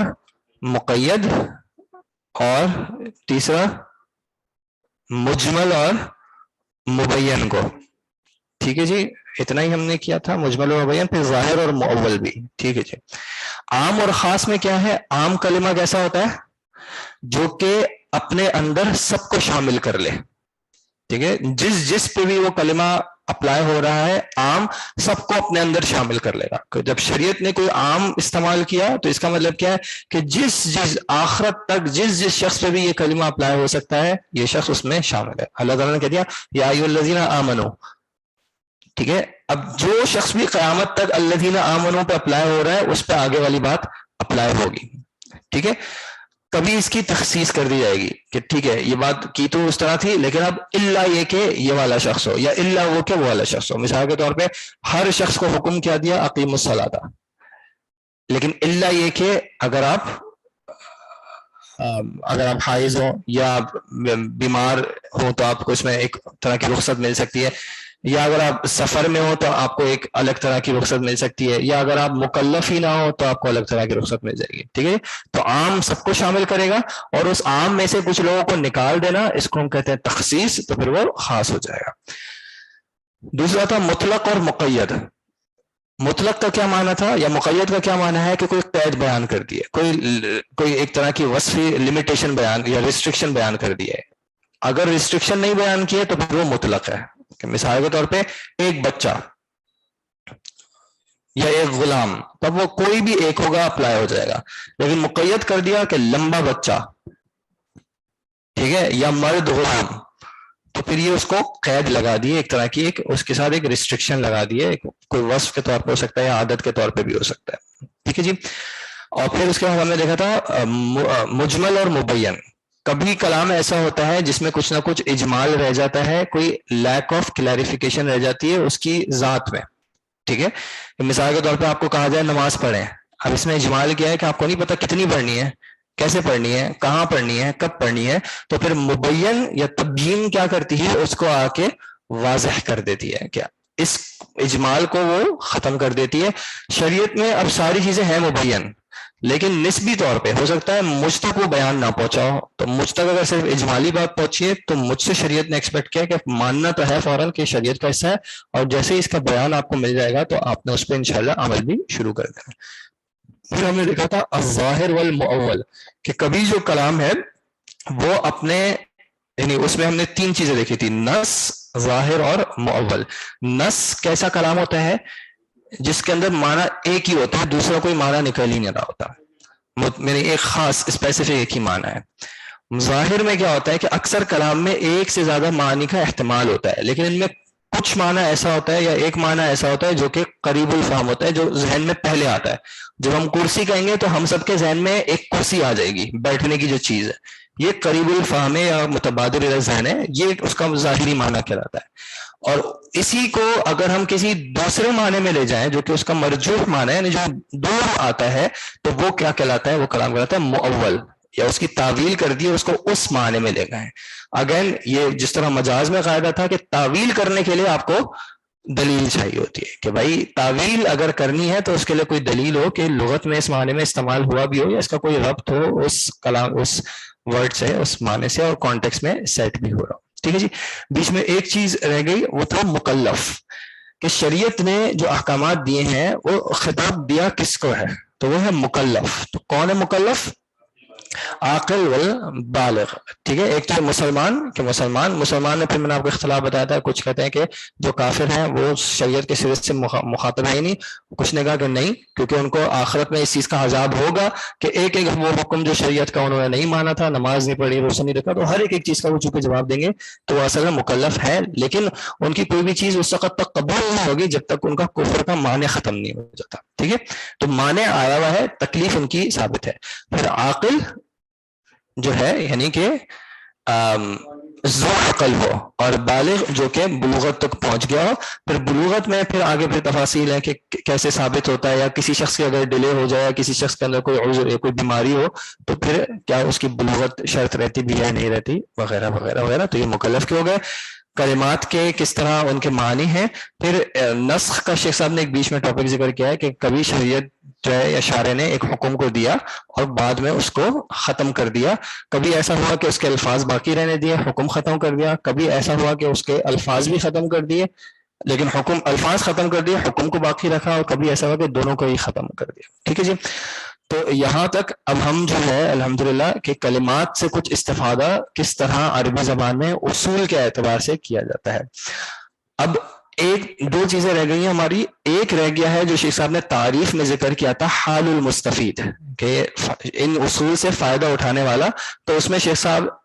مقید، اور تیسرا مجمل اور مبین کو، ٹھیک ہے جی، اتنا ہی ہم نے کیا تھا، مجمل اور مبین، پھر ظاہر اور مؤول بھی، ٹھیک ہے جی۔ عام اور خاص میں کیا ہے؟ عام کلمہ کیسا ہوتا ہے؟ جو کہ اپنے اندر سب کو شامل کر لے، ٹھیک ہے، جس پہ بھی وہ کلمہ اپلائی ہو رہا ہے عام سب کو اپنے اندر شامل کر لے گا۔ جب شریعت نے کوئی عام استعمال کیا تو اس کا مطلب کیا ہے کہ جس آخرت تک جس شخص پہ بھی یہ کلمہ اپلائی ہو سکتا ہے یہ شخص اس میں شامل ہے۔ اللہ تعالیٰ نے کہہ دیا یا ایھا الذین آمنوا، ٹھیک ہے، اب جو شخص بھی قیامت تک الذین آمنوا پہ اپلائی ہو رہا ہے اس پہ آگے والی بات اپلائی ہوگی، ٹھیک ہے۔ کبھی اس کی تخصیص کر دی جائے گی کہ ٹھیک ہے یہ بات کی تو اس طرح تھی لیکن اب الا یہ کہ یہ والا شخص ہو، یا الا وہ کہ وہ والا شخص ہو۔ مثال کے طور پہ ہر شخص کو حکم کیا دیا اقیموا الصلاۃ، لیکن الا یہ کہ اگر آپ حائض ہو یا آپ بیمار ہو تو آپ کو اس میں ایک طرح کی رخصت مل سکتی ہے، یا اگر آپ سفر میں ہو تو آپ کو ایک الگ طرح کی رخصت مل سکتی ہے، یا اگر آپ مکلف ہی نہ ہو تو آپ کو الگ طرح کی رخصت مل جائے گی، ٹھیک ہے۔ تو عام سب کو شامل کرے گا، اور اس عام میں سے کچھ لوگوں کو نکال دینا اس کو ہم کہتے ہیں تخصیص، تو پھر وہ خاص ہو جائے گا۔ دوسرا تھا مطلق اور مقید۔ مطلق کا کیا معنی تھا یا مقید کا کیا معنی ہے؟ کہ کوئی قید بیان کر دی ہے، کوئی ایک طرح کی وصفی لمیٹیشن بیان یا ریسٹرکشن بیان کر دی ہے۔ اگر ریسٹرکشن نہیں بیان کی ہے تو پھر وہ مطلق ہے، کہ مثال کے طور پہ ایک بچہ یا ایک غلام، تب وہ کوئی بھی ایک ہوگا اپلائی ہو جائے گا، لیکن مقید کر دیا کہ لمبا بچہ، ٹھیک ہے، یا مرد غلام، تو پھر یہ اس کو قید لگا دی ایک طرح کی، ایک اس کے ساتھ ایک ریسٹرکشن لگا دی ہے، کوئی وصف کے طور پہ ہو سکتا ہے یا عادت کے طور پہ بھی ہو سکتا ہے، ٹھیک ہے جی۔ اور پھر اس کے بعد ہم نے دیکھا تھا مجمل اور مبین۔ کبھی کلام ایسا ہوتا ہے جس میں کچھ نہ کچھ اجمال رہ جاتا ہے، کوئی لیک آف کلیریفیکیشن رہ جاتی ہے اس کی ذات میں، ٹھیک ہے۔ مثال کے طور پہ آپ کو کہا جائے نماز پڑھیں، اب اس میں اجمال کیا ہے کہ آپ کو نہیں پتا کتنی پڑھنی ہے، کیسے پڑھنی ہے، کہاں پڑھنی ہے، کب پڑھنی ہے، تو پھر مبین یا تبیین کیا کرتی ہے؟ اس کو آ کے واضح کر دیتی ہے، کیا اس اجمال کو وہ ختم کر دیتی ہے۔ شریعت میں اب ساری چیزیں ہیں مبین، لیکن نسبی طور پہ ہو سکتا ہے مجھ تک وہ بیان نہ پہنچا ہو، تو مجھ تک اگر صرف اجمالی بات پہنچی ہے تو مجھ سے شریعت نے ایکسپیکٹ کیا کہ ماننا تو ہے فوراً کہ شریعت کا حصہ ہے، اور جیسے ہی اس کا بیان آپ کو مل جائے گا تو آپ نے اس پہ انشاءاللہ عمل بھی شروع کر دینا۔ پھر ہم نے دیکھا تھا الظاہر والمؤول، کہ کبھی جو کلام ہے وہ اپنے یعنی اس میں ہم نے تین چیزیں دیکھی تھی، نص، ظاہر اور مؤول۔ نص کیسا کلام ہوتا ہے؟ جس کے اندر معنی ایک ہی ہوتا ہے، دوسرا کوئی معنی نکل ہی نہیں رہا ہوتا، میرے ایک خاص اسپیسیفک ایک ہی معنی ہے۔ ظاہر میں کیا ہوتا ہے کہ اکثر کلام میں ایک سے زیادہ معنی کا احتمال ہوتا ہے، لیکن ان میں کچھ معنی ایسا ہوتا ہے یا ایک معنی ایسا ہوتا ہے جو کہ قریب الفہم ہوتا ہے، جو ذہن میں پہلے آتا ہے. جب ہم کرسی کہیں گے تو ہم سب کے ذہن میں ایک کرسی آ جائے گی، بیٹھنے کی جو چیز ہے، یہ قریب الفہم ہے یا متبادر ذہن ہے، یہ اس کا ظاہری معنی کہلاتا ہے. اور اسی کو اگر ہم کسی دوسرے معنی میں لے جائیں جو کہ اس کا مرجوح معنی ہے، یعنی جو دور آتا ہے، تو وہ کیا کہلاتا ہے؟ وہ کلام کہلاتا ہے مؤول، یا اس کی تعویل کر دی، اس کو اس معنی میں لے گئے. اگین یہ جس طرح مجاز میں قاعدہ تھا کہ تعویل کرنے کے لیے آپ کو دلیل چاہیے ہوتی ہے، کہ بھائی تعویل اگر کرنی ہے تو اس کے لیے کوئی دلیل ہو کہ لغت میں اس معنی میں استعمال ہوا بھی ہو، یا اس کا کوئی ربط ہو اس کلام، اس ورڈ سے، اس معنی سے، اور کانٹیکس میں سیٹ بھی ہو رہا ہو. ٹھیک ہے جی. بیچ میں ایک چیز رہ گئی، وہ تھا مکلف، کہ شریعت نے جو احکامات دیے ہیں وہ خطاب دیا کس کو ہے؟ تو وہ ہے مکلف. تو کون ہے مکلف؟ عاقل والبالغ. ٹھیک ہے. ایک تو مسلمان، کہ مسلمان میں پھر میں نے آپ کو اختلاف بتایا تھا، کچھ کہتے ہیں کہ جو کافر ہیں وہ شریعت کے سرے سے مخاطب ہے ہی نہیں، کچھ نے کہا کہ نہیں، کیونکہ ان کو آخرت میں اس چیز کا عذاب ہوگا کہ ایک ایک وہ حکم جو شریعت کا انہوں نے نہیں مانا تھا، نماز نہیں پڑھی، روزہ نہیں رکھا، تو ہر ایک چیز کا وہ چونکہ جواب دیں گے تو وہ اصل میں مکلف ہے. لیکن ان کی کوئی بھی چیز اس وقت تک قبول نہیں ہوگی جب تک ان کا کفر کا معنی ختم نہیں ہو جاتا. ٹھیک ہے. تو معنی آیا ہوا ہے، تکلیف ان کی ثابت ہے. پھر عاقل جو ہے یعنی کہ ذو عقل ہو، اور بالغ جو کہ بلوغت تک پہنچ گیا ہو. پھر بلوغت میں پھر آگے پھر تفاصیل ہے کہ کیسے ثابت ہوتا ہے، یا کسی شخص کے اگر ڈیلے ہو جائے، کسی شخص کے اندر کوئی عذر یا کوئی بیماری ہو تو پھر کیا اس کی بلوغت شرط رہتی بھی ہے نہیں رہتی، وغیرہ وغیرہ وغیرہ. تو یہ مکلف کے ہو گئے. کلمات کے کس طرح ان کے معنی ہیں. پھر نسخ کا شیخ صاحب نے ایک بیچ میں ٹاپک ذکر کیا ہے کہ کبھی شریعت جو ہے یا شارع نے ایک حکم کو دیا اور بعد میں اس کو ختم کر دیا. کبھی ایسا ہوا کہ اس کے الفاظ باقی رہنے دیے، حکم ختم کر دیا. کبھی ایسا ہوا کہ اس کے الفاظ بھی ختم کر دیے لیکن حکم، الفاظ ختم کر دیے، حکم کو باقی رکھا. اور کبھی ایسا ہوا کہ دونوں کو ہی ختم کر دیا. ٹھیک ہے جی. تو یہاں تک اب ہم جو ہے الحمدللہ کہ کلمات سے کچھ استفادہ کس طرح عربی زبان میں اصول کے اعتبار سے کیا جاتا ہے. اب ایک دو چیزیں رہ گئی ہیں ہماری. ایک رہ گیا ہے جو شیخ صاحب نے تعریف میں ذکر کیا تھا، حال المستفید، کہ ان اصول سے فائدہ اٹھانے والا. تو اس میں شیخ صاحب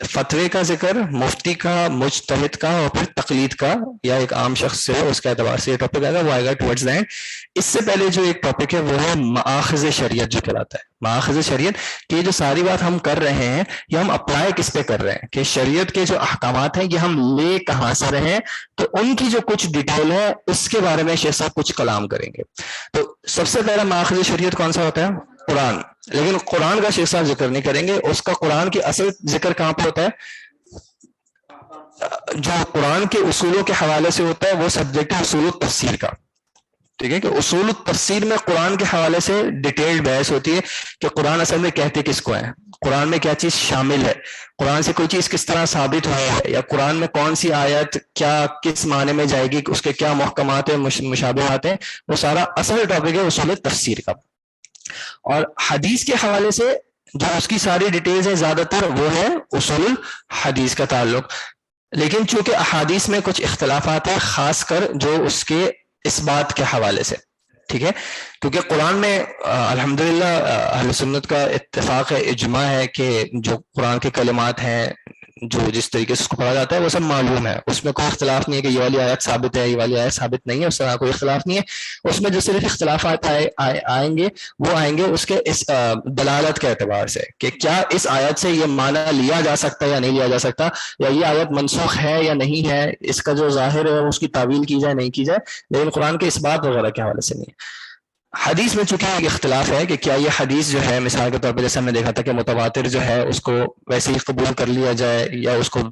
فتوے کا ذکر، مفتی کا، مجتہد کا، اور پھر تقلید کا، یا ایک عام شخص سے اس کے اعتبار سے یہ ٹاپک آئے گا، وہ آئے گا ٹورڈز دا اینڈ. اس سے پہلے جو ایک ٹاپک ہے وہ ہے مآخذ شریعت جو کہلاتا ہے. مآخذ شریعت کہ یہ جو ساری بات ہم کر رہے ہیں یہ ہم اپلائی کس پہ کر رہے ہیں، کہ شریعت کے جو احکامات ہیں یہ ہم لے کہاں سے رہے ہیں. تو ان کی جو کچھ ڈیٹیل ہے اس کے بارے میں شیخ صاحب کچھ کلام کریں گے. تو سب سے پہلا مآخذ شریعت کون سا ہوتا ہے؟ قرآن. لیکن قرآن کا شیخ صاحب ذکر نہیں کریں گے. اس کا قرآن کی اصل ذکر کہاں پہ ہوتا ہے؟ جو قرآن کے اصولوں کے حوالے سے ہوتا ہے وہ سبجیکٹ ہے اصول التفسیر کا. ٹھیک ہے. کہ اصول التفسیر میں قرآن کے حوالے سے ڈیٹیلڈ بحث ہوتی ہے کہ قرآن اصل میں کہتے کس کو ہے، قرآن میں کیا چیز شامل ہے، قرآن سے کوئی چیز کس طرح ثابت ہوئی ہے، یا قرآن میں کون سی آیت کیا کس معنی میں جائے گی، اس کے کیا محکمات ہیں، مشابہات ہیں. وہ سارا اصل ٹاپک ہے اصول تفسیر کا. اور حدیث کے حوالے سے جو اس کی ساری ڈیٹیلز ہیں زیادہ تر وہ ہے اصول حدیث کا تعلق. لیکن چونکہ احادیث میں کچھ اختلافات ہیں، خاص کر جو اس کے اس بات کے حوالے سے. ٹھیک ہے. کیونکہ قرآن میں الحمدللہ اہل سنت کا اتفاق ہے، اجماع ہے کہ جو قرآن کے کلمات ہیں جو جس طریقے سے اس کو پڑھا جاتا ہے وہ سب معلوم ہے. اس میں کوئی اختلاف نہیں ہے کہ یہ والی آیت ثابت ہے، یہ والی آیت ثابت نہیں ہے، اس طرح کوئی اختلاف نہیں ہے. اس میں جو صرف اختلافات آئیں گے وہ آئیں گے اس کے اس دلالت کے اعتبار سے، کہ کیا اس آیت سے یہ معنی لیا جا سکتا ہے یا نہیں لیا جا سکتا، یا یہ آیت منسوخ ہے یا نہیں ہے، اس کا جو ظاہر ہے اس کی تعویل کی جائے نہیں کی جائے. لیکن قرآن کے اس بات وغیرہ کے حوالے سے نہیں ہے. حدیث میں چونکہ ایک اختلاف ہے کہ کیا یہ حدیث جو ہے مثال کے طور پہ جیسے ہم نے دیکھا تھا کہ متواتر جو ہے اس کو ویسے ہی قبول کر لیا جائے یا اس کو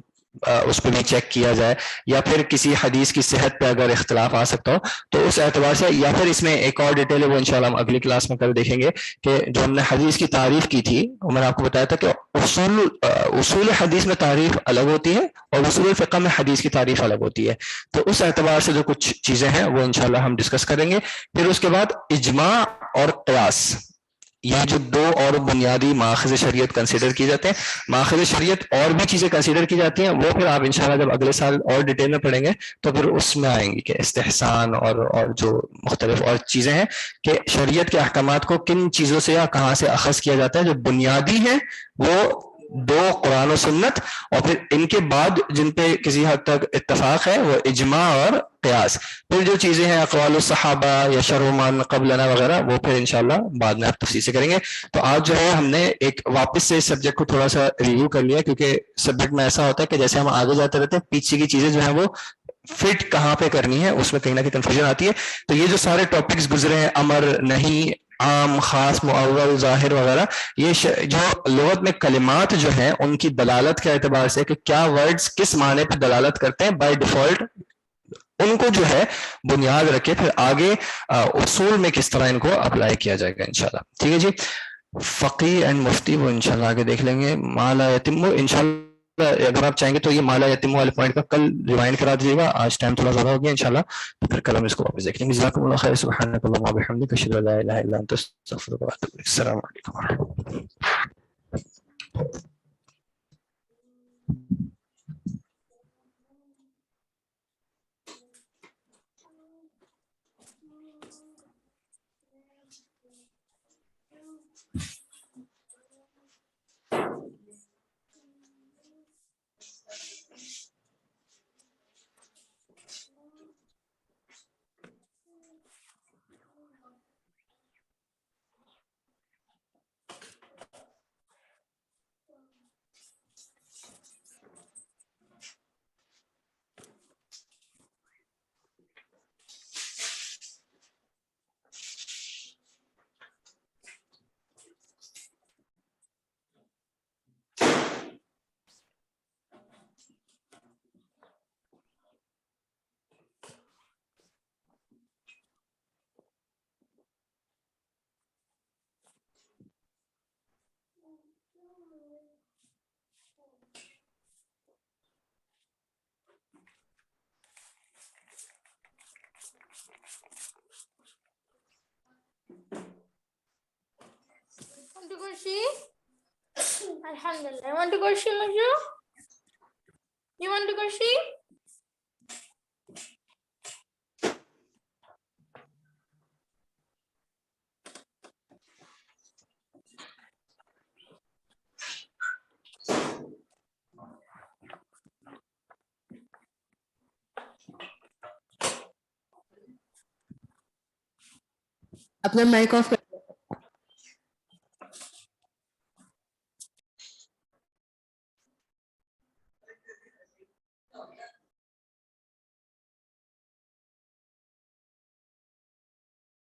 اس پہ بھی چیک کیا جائے، یا پھر کسی حدیث کی صحت پہ اگر اختلاف آ سکتا ہو تو اس اعتبار سے. یا پھر اس میں ایک اور ڈیٹیل ہے وہ انشاءاللہ ہم اگلی کلاس میں کل دیکھیں گے کہ جو ہم نے حدیث کی تعریف کی تھی وہ میں نے آپ کو بتایا تھا کہ اصول حدیث میں تعریف الگ ہوتی ہے اور اصول فقہ میں حدیث کی تعریف الگ ہوتی ہے. تو اس اعتبار سے جو کچھ چیزیں ہیں وہ انشاءاللہ ہم ڈسکس کریں گے. پھر اس کے بعد اجماع اور قیاس، یہ جو دو اور بنیادی ماخذ شریعت کنسیڈر کی جاتے ہیں. ماخذ شریعت اور بھی چیزیں کنسیڈر کی جاتی ہیں، وہ پھر آپ انشاءاللہ جب اگلے سال اور ڈیٹیل میں پڑھیں گے تو پھر اس میں آئیں گی کہ استحسان اور جو مختلف اور چیزیں ہیں کہ شریعت کے احکامات کو کن چیزوں سے یا کہاں سے اخذ کیا جاتا ہے. جو بنیادی ہیں وہ دو قرآن و سنت، اور پھر ان کے بعد جن پہ کسی حد تک اتفاق ہے وہ اجماع اور قیاس. پھر جو چیزیں ہیں اقوال الصحابہ یا شرع من قبلنا وغیرہ وہ پھر انشاءاللہ بعد میں آپ تفصیل سے کریں گے. تو آج جو ہے ہم نے ایک واپس سے سبجیکٹ کو تھوڑا سا ریویو کر لیا، کیونکہ سبجیکٹ میں ایسا ہوتا ہے کہ جیسے ہم آگے جاتے رہتے ہیں پیچھے کی چیزیں جو ہیں وہ فٹ کہاں پہ کرنی ہے اس میں کہیں نہ کہیں کنفیوژن آتی ہے. تو یہ جو سارے ٹاپکس گزرے ہیں، امر، نہیں، عام، خاص، معول، ظاہر وغیرہ، یہ جو لغت میں کلمات جو ہیں ان کی دلالت کے اعتبار سے کہ کیا ورڈز کس معنی پہ دلالت کرتے ہیں بائی ڈیفالٹ، ان کو جو ہے بنیاد رکھے پھر آگے اصول میں کس طرح ان کو اپلائی کیا جائے گا انشاءاللہ. ٹھیک ہے جی. فقی اینڈ مفتی وہ انشاءاللہ آگے دیکھ لیں گے. مالا یتم انشاءاللہ اگر آپ چاہیں گے تو یہ مالا یتم والے پوائنٹ کا کل ریوائنڈ کرا دیجیے گا، آج ٹائم تھوڑا زیادہ ہو گیا انشاءاللہ، تو پھر کل ہم اس کو واپس دیکھ لیں گے. جزاکم اللہ خیر. سبحانک اللہم و بحمدک، اشہد ان لا الہ الا انت، استغفرک و اتوب الیک. السلام علیکم ورحمۃ اللہ. Want to go see? Alhamdulillah. Want to go see, Maju? You want to go see? اپنا مائک آف